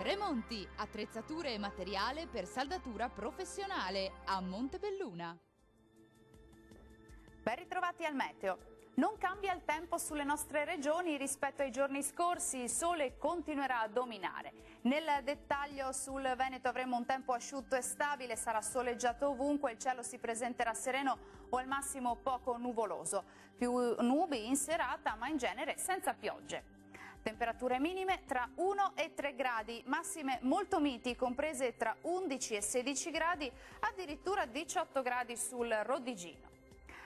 Tremonti, attrezzature e materiale per saldatura professionale a Montebelluna. Ben ritrovati al meteo. Non cambia il tempo sulle nostre regioni rispetto ai giorni scorsi, il sole continuerà a dominare. Nel dettaglio sul Veneto avremo un tempo asciutto e stabile, sarà soleggiato ovunque, il cielo si presenterà sereno o al massimo poco nuvoloso. Più nubi in serata ma in genere senza piogge. Temperature minime tra 1 e 3 gradi, massime molto miti comprese tra 11 e 16 gradi, addirittura 18 gradi sul Rodigino.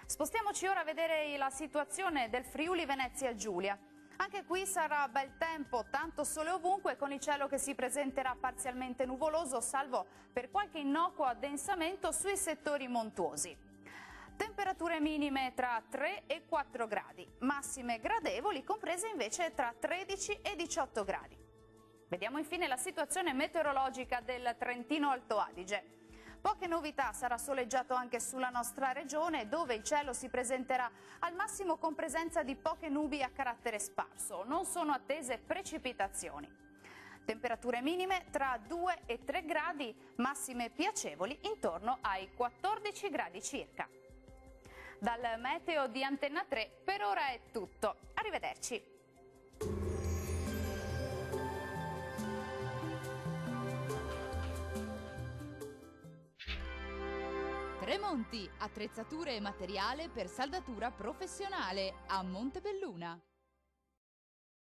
Spostiamoci ora a vedere la situazione del Friuli Venezia Giulia. Anche qui sarà bel tempo, tanto sole ovunque, con il cielo che si presenterà parzialmente nuvoloso, salvo per qualche innocuo addensamento sui settori montuosi. Temperature minime tra 3 e 4 gradi, massime gradevoli comprese invece tra 13 e 18 gradi. Vediamo infine la situazione meteorologica del Trentino Alto Adige. Poche novità, sarà soleggiato anche sulla nostra regione, dove il cielo si presenterà al massimo con presenza di poche nubi a carattere sparso. Non sono attese precipitazioni. Temperature minime tra 2 e 3 gradi, massime piacevoli intorno ai 14 gradi circa. Dal meteo di Antenna 3 per ora è tutto. Arrivederci. Tremonti, attrezzature e materiale per saldatura professionale a Montebelluna.